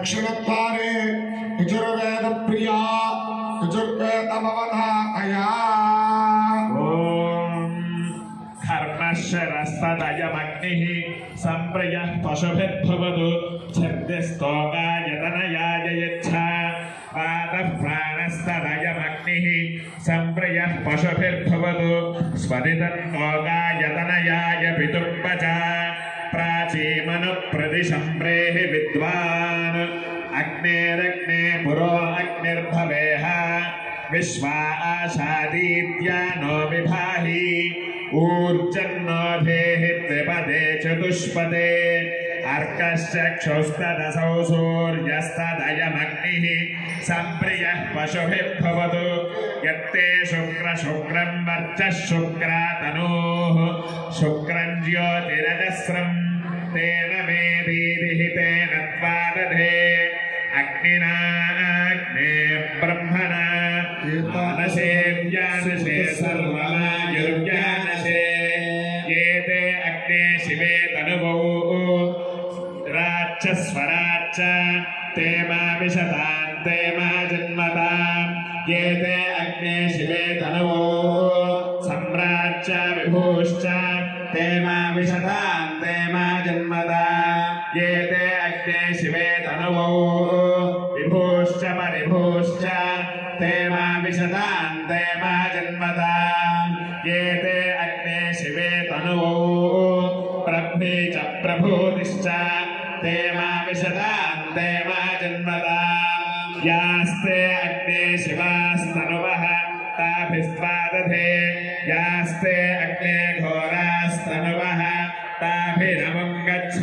दक्षिणद्वारे यजुर्वेद प्रिया यजुर्वेदमवधातया ओम कर्मशरस्तदयमग्निः संप्रयः पशुभिर्भवतु छर्दिस्तोगायतनयाय यच्छा पादः प्राणस्तदयमग्निः संप्रयः पशुभिर्भवतु स्वरितन्नोगायतनयाय पितुर्वचा प्राचीमनुप्रतिशम्प्रेः विद्वान् अग्नेरग्ने पुरो अग्निर्भवेह विश्वा आशादीत्यानो विभाहि ऊर्जन्नोधेः त्रिपदे चतुष्पदे अर्कश्चक्षुस्तदसौ सूर्यस्तदयमग्निः संप्रियः पशुभिर्भवतु यत्ते शुक्रं वर्चः शुक्रातनोः शुक्रं ज्योतिरजस्रम् तेन मे दीदिहितेन त्वादधे अग्निनाग्ने ब्रह्मणा मानसे व्यानसे सर्वमायुर्व्यानसे ये ते अग्ने शिवे तनुवो राच्चस्वराच्च ते मा विशतां ते मा जन्मतां ये ते अग्ने शिवे तनुवो सम्राच्च विभूश्च ते मा विशतां ते मा जन्मतां ये ते अग्ने शिवे तनुवो विभूश्च परिभूश्च ते मा विशतां ते मा जन्मतां ये ते अग्ने शिवे तनुवो प्रभ्वे च प्रभूतिश्च ते मा विशतां ते मा जन्मतां यास्ते अग्ने शिवास्तनुवः ताभिस्त्वादधे यास्ते अग्ने घोरास्तनुवः ताभिरमुं गच्छ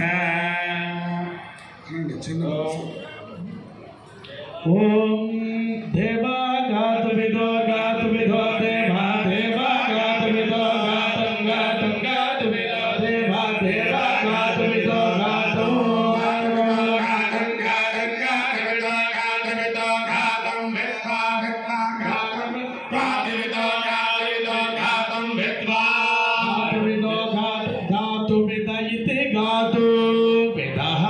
ओम देवा गातविदो गातविदो देवा देवा गातविदो गातं गातं गातविदो देवा देवा गातविदो गातं गातं गातं गातविदो गातविदो गातं विद्वा विद्वा गातं गातविदो गातविदो गातं विद्वा गातविदो गातुविद इति गातु विदः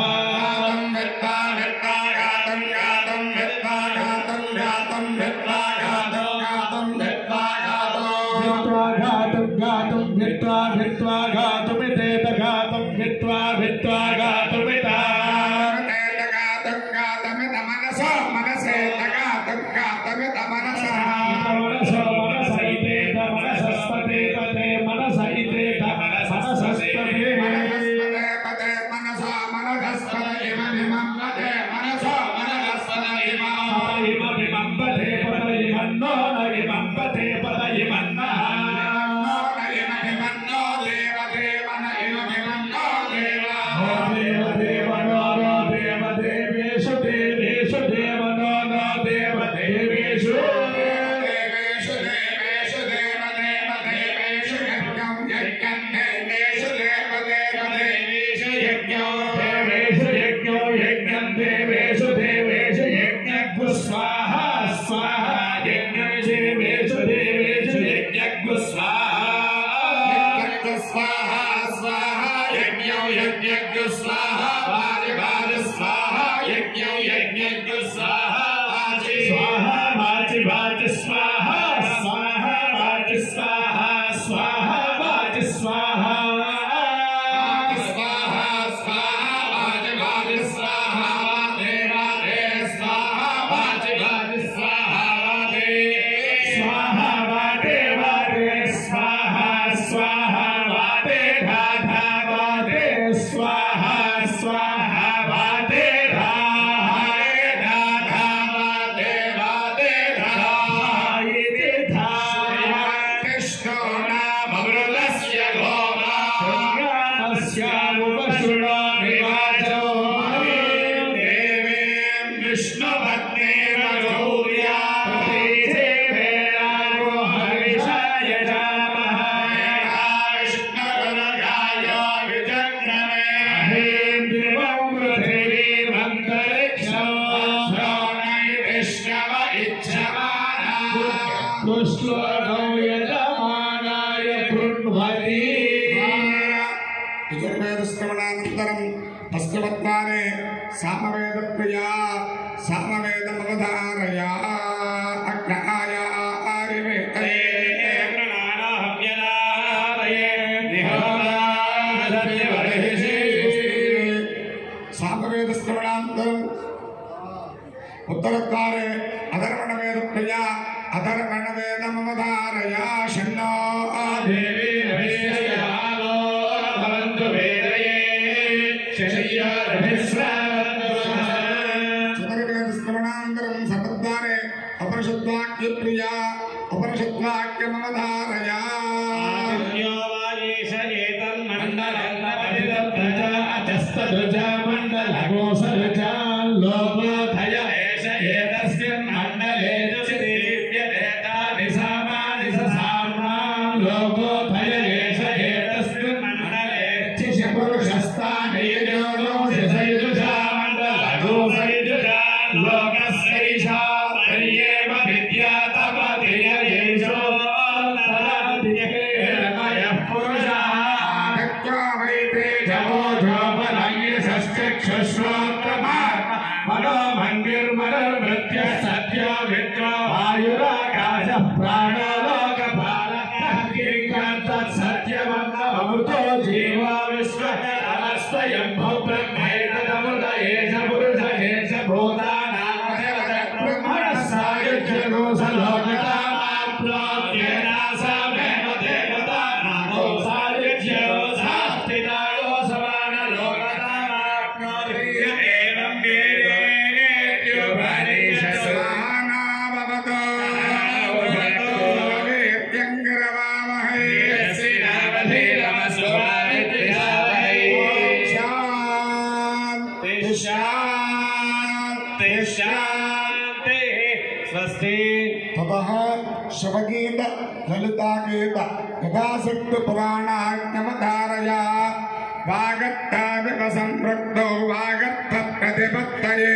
भित्वा गातुमितेत गातं भित्वा भित्वा गातुमिता गातं गातमित मनसो मनसेत गातं गातमित मनसः मनसो मनसैतेत मनसस्पतेत ते मनसैतेत मनसस्पते पदे मनसो मनसस्पद इममिमं पदे मनसो मनसस्पद इममिमं पदे पद इमन्नो न इमं पदे पद इमन्नः సామవేదమవధారయా అగ్నాయ ఆరివేతయే సామవేద శ్రవణాంతం ఉత్తరద్వారే అధర్వణ వేద ప్రియా అధర్వణ వేదమవధారయా షణ్ణో దేవి శ్రవణాంతరం సతద్వారే అపరిషద్వాక్య ప్రియా అపరిషద్వాక్యమవధారయా శవగీత లలితాగీత యథాశక్తి పురాణాజ్ఞమధారయా వాగత్తావివ సంపృక్తౌ వాగత్త ప్రతిపత్తయే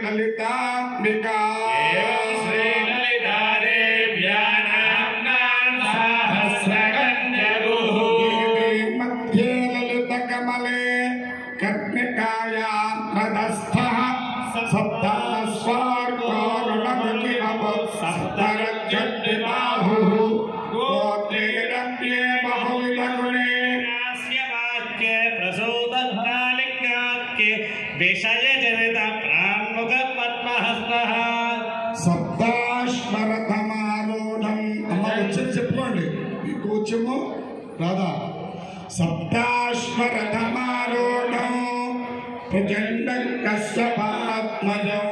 లలితాంబికా రాధా సప్తాశ్వరథమారూఢం ప్రచండం కశ్యపాత్మజం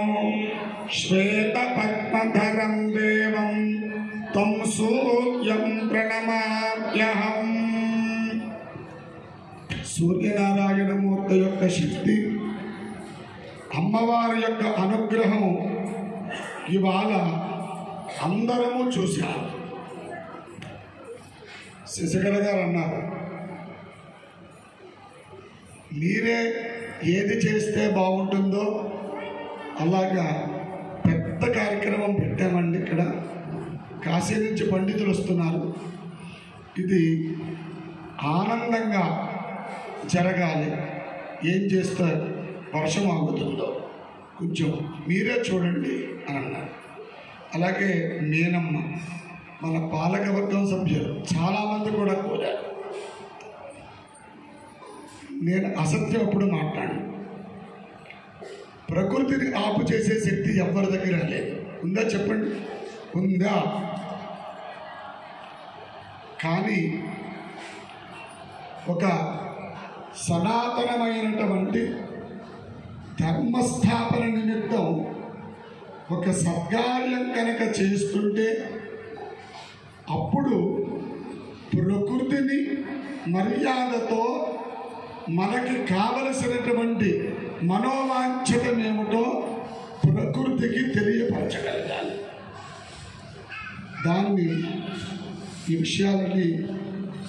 శ్వేతపద్మధరం దేవం త్వం సూర్యం ప్రణమామ్యహం. సూర్యనారాయణమూర్తి యొక్క శక్తి, అమ్మవారి యొక్క అనుగ్రహం ఇవాళ అందరము చూశారు. శశికళ గారు అన్నారు, మీరే ఏది చేస్తే బాగుంటుందో అలాగా పెద్ద కార్యక్రమం పెట్టామండి. ఇక్కడ కాశీ నుంచి పండితులు వస్తున్నారు. ఇది ఆనందంగా జరగాలి. ఏం చేస్తే వర్షం ఆగుతుందో కొంచెం మీరే చూడండి అని అన్నారు. అలాగే నేనమ్మ, మన పాలకవర్గం సభ్యులు చాలామంది కూడా కోరారు. నేను అసత్యం ఎప్పుడు మాట్లాడాను. ప్రకృతిని ఆపు చేసే శక్తి ఎవరి దగ్గర లేదు. ఉందా చెప్పండి? ఉందా? కానీ ఒక సనాతనమైనటువంటి ధర్మస్థాపన నిమిత్తం ఒక సత్కార్యం కనుక చేస్తుంటే అప్పుడు ప్రకృతిని మర్యాదతో మనకి కావలసినటువంటి మనోవాంఛతం ఏమిటో ప్రకృతికి తెలియపరచగలగాలి. దాన్ని ఈ విషయాలని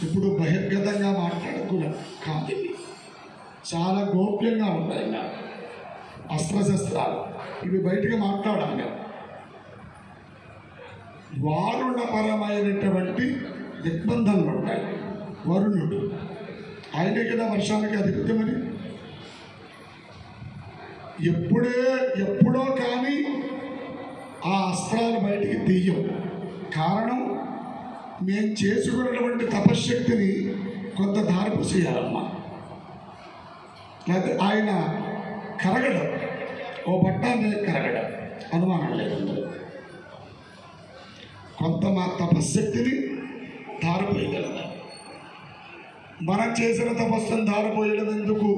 ఇప్పుడు బహిర్గతంగా మాట్లాడకూడదు కాదు, చాలా గోప్యంగా ఉంటాయి. అస్త్రశస్త్రాలు ఇవి బయటకు మాట్లాడాలి. వారుణపరమైనటువంటి దిగ్బంధనలు ఉంటాయి. వరుణుడు ఆయనే కదా వర్షానికి అధిపతి. మరి ఎప్పుడో కానీ ఆ అస్త్రాలు బయటికి తీయం. కారణం మేము చేసుకున్నటువంటి తపశ్శక్తిని కొంత ధారపు చేయాలమ్మా. లేకపోతే ఆయన కరగడం, ఓ పట్టాన్ని కరగడం అనుమానం లేదు. అందులో కొంత మా తపశ్శక్తిని ధారపోయగలదా. మనం చేసిన తపస్సును ధారపోయడం ఎందుకు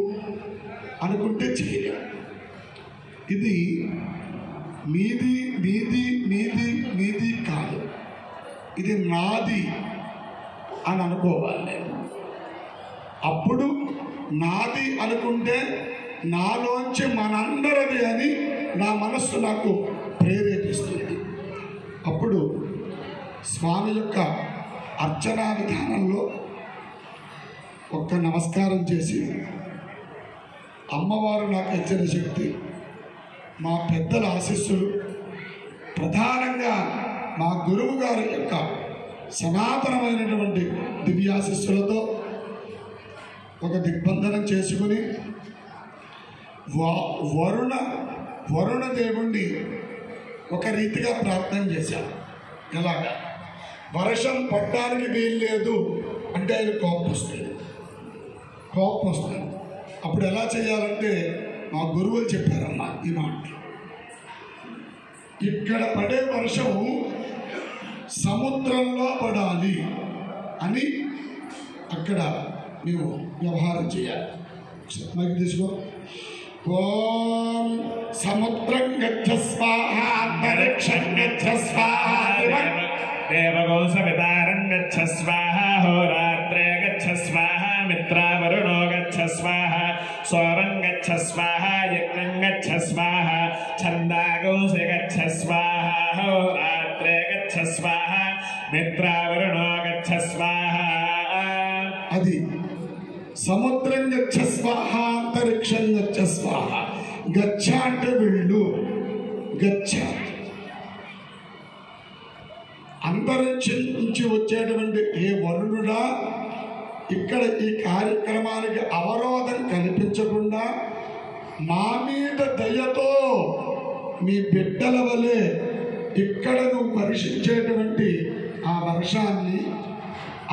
అనుకుంటే చేయలేము. ఇది మీది మీది మీది మీది కాదు, ఇది నాది అని అనుకోవాలి. అప్పుడు నాది అనుకుంటే నాలోంచి మనందరిది అని నా మనస్సు నాకు ప్రేరేపిస్తుంది. అప్పుడు స్వామి యొక్క అర్చనా విధానంలో ఒక్క నమస్కారం చేసి, అమ్మవారు నాకు ఇచ్చిన శక్తి, మా పెద్దల ఆశీస్సులు, ప్రధానంగా మా గురువు గారి యొక్క సనాతనమైనటువంటి దివ్యాశీస్సులతో ఒక దిగ్బంధనం చేసుకుని వరుణ దేవుణ్ణి ఒక రీతిగా ప్రార్థన చేశాం. ఎలాగా? వర్షం పడడానికి వీలు లేదు అంటే ఆయన కోపం వస్తుంది. అప్పుడు ఎలా చేయాలంటే మా గురువులు చెప్పారమ్మా ఈ మాట. ఇక్కడ పడే వర్షము సముద్రంలో పడాలి అని అక్కడ మేము వ్యవహారం చేయాలి. మైకి తీసుకో. ఓం సముద్రం గచ్చ స్వాహ, అంతరిక్షం గచ్చ స్వాహ, దేవగో సవితారం గచ్చ స్వాహ, హోరాత్రే గచ్చ స్వాహ, మిత్రావరుణో గచ్చ స్వాహ, సోరం గచ్చ స్వాహ, యజ్ఞం గచ్చ స్వాహ, ఛందాగోసి గచ్చ స్వాహ, హోరాత్రే గచ్చ స్వాహ, మిత్రావరుణో గచ్చ స్వాహ. అది సముద్రం గచ్చ స్వాహ, అంతరిక్షం గచ్చ స్వాహ. గచ్చ అంటే వెళ్ళు, గచ్చ. అంతరిక్షం నుంచి వచ్చేటువంటి ఏ వరుణుడా ఇక్కడ ఈ కార్యక్రమానికి అవరోధం కల్పించకుండా మా మీద దయతో మీ బిడ్డల వలె ఇక్కడ నువ్వు పరీక్షించేటువంటి ఆ వర్షాన్ని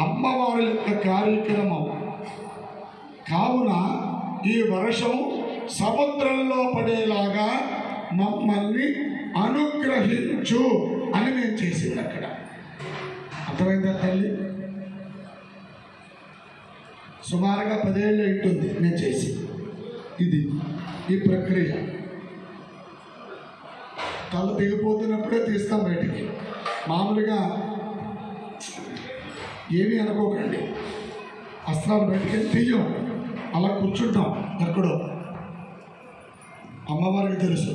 అమ్మవారి యొక్క కార్యక్రమం కావున ఈ వర్షం సముద్రంలో పడేలాగా మమ్మల్ని అనుగ్రహించు అని నేను చేసింది. అక్కడ అర్థమైందా తల్లి? సుమారుగా 10 ఏళ్ళు ఉంటుంది నేను చేసి. ఇది ఈ ప్రక్రియ తల తెగిపోతున్నప్పుడే తీస్తాం బయటికి. మామూలుగా ఏమీ అనుకోకండి, అస్త్రాలు బయటికి తీయం, అలా కూర్చుంటాం ఎక్కడో. అమ్మవారికి తెలుసు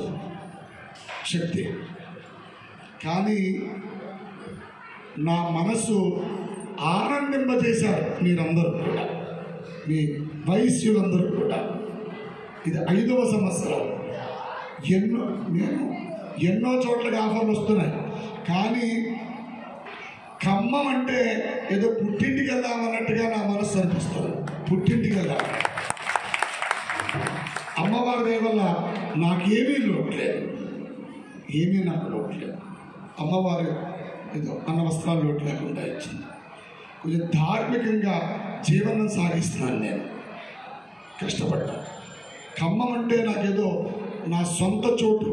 శక్తి. కానీ నా మనసు ఆనందింపజేశారు మీరందరూ కూడా, మీ వైశ్యులందరూ కూడా. ఇది 5వ సంవత్సరం. ఎన్నో చోట్లకి ఆఫర్లు వస్తున్నాయి. కానీ ఖమ్మం అంటే ఏదో పుట్టింటికి వెళ్దామన్నట్టుగా నా మనసు అనిపిస్తుంది. పుట్టింటికి వెళ్దాం. అమ్మవారి దయ వల్ల నాకేమీ లోట్లేదు, ఏమీ నాకు లోట్లేదు. అమ్మవారు ఏదో అన్న వస్త్రాలు లోటు లేకుండా ఇచ్చింది. కొంచెం ధార్మికంగా జీవనం సాగిస్తున్నాను నేను, కష్టపడ్డా. ఖమ్మం అంటే నాకేదో నా సొంత చోటు.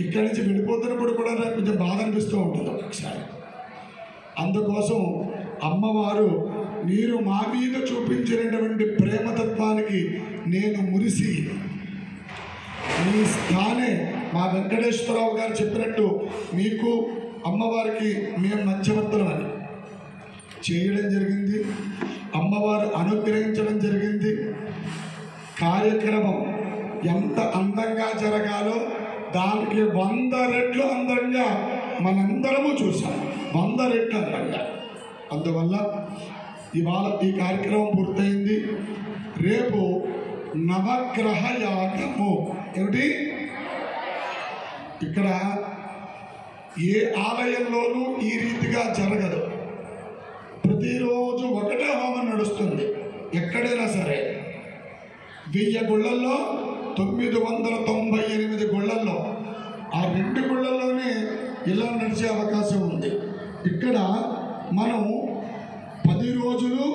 ఇక్కడి నుంచి వెళ్ళిపోతున్నప్పుడు కూడా నాకు కొంచెం బాధ అనిపిస్తూ ఉంటుంది ఒక్కొక్కసారి. అందుకోసం అమ్మవారు మీరు మా మీద చూపించినటువంటి ప్రేమతత్వానికి నేను మురిసి మీ స్థానే మా వెంకటేశ్వరరావు గారు చెప్పినట్టు మీకు అమ్మవారికి మేము మధ్యవర్తులం అని చేయడం జరిగింది. అమ్మవారు అనుగ్రహించడం జరిగింది. కార్యక్రమం ఎంత అందంగా జరగాలో దానికి 100 రెట్లు అందంగా మనందరము చూసాం. 100 రెట్లు అందంగా. అందువల్ల ఇవాళ ఈ కార్యక్రమం పూర్తయింది. రేపు నవగ్రహ యాగము. ఏమిటి? ఇక్కడ ఏ ఆలయంలోనూ ఈ రీతిగా జరగదు. ప్రతిరోజు ఒకటే హోమం నడుస్తుంది. ఎక్కడైనా సరే 1000 గుళ్ళల్లో 998 గుళ్ళల్లో ఆ 2 గుళ్ళల్లోనే ఇలా నడిచే అవకాశం ఉంది. ఇక్కడ మనం 10 రోజులు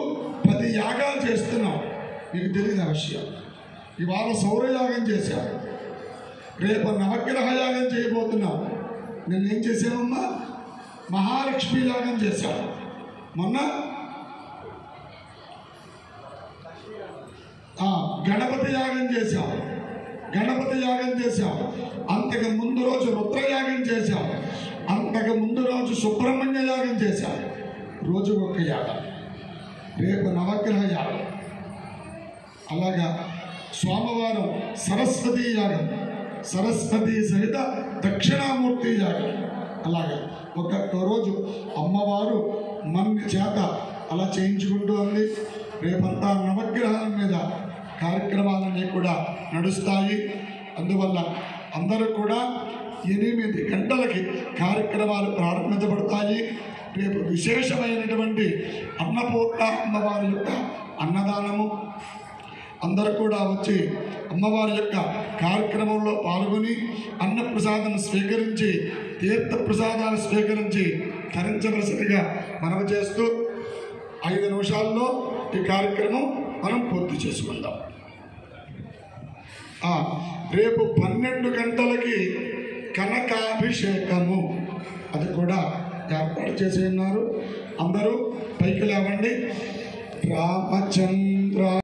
10 యాగాలు చేస్తున్నాం. మీకు తెలియని విషయం. ఇవాళ సౌరయాగం చేశాం, రేపు నవగ్రహ యాగం చేయబోతున్నాం. నిన్నేం చేసామమ్మా? మహాలక్ష్మి యాగం చేశాం. మొన్న గణపతి యాగం చేశాం. అంతకు ముందు రోజు రుద్రయాగం చేశాం. అంతకు ముందు రోజు సుబ్రహ్మణ్య యాగం చేశాం. రోజు ఒక యాగం. రేపు నవగ్రహ యాగం. అలాగా సోమవారం సరస్వతి యాగం, సరస్వతి సహిత దక్షిణామూర్తి యాగం. అలాగా ఒక్కొక్క రోజు అమ్మవారు మన చేత అలా చేయించుకుంటూ ఉంది. రేపంతా నవగ్రహాల మీద కార్యక్రమాలన్నీ కూడా నడుస్తాయి. అందువల్ల అందరూ కూడా 8 గంటలకి కార్యక్రమాలు ప్రారంభించబడతాయి. రేపు విశేషమైనటువంటి అన్నపూర్ణ అమ్మవారి యొక్క అన్నదానము. అందరూ కూడా వచ్చి అమ్మవారి యొక్క కార్యక్రమంలో పాల్గొని అన్నప్రసాదం స్వీకరించి, తీర్థప్రసాదాలు స్వీకరించి తరించవలసిందిగా మనవి చేస్తూ 5 నిమిషాల్లో ఈ కార్యక్రమం మనం పూర్తి చేసుకుందాం. రేపు 12 గంటలకి కనకాభిషేకము, అది కూడా ఏర్పాటు చేసి ఉన్నారు. అందరూ పైకి లేవండి. రామచంద్ర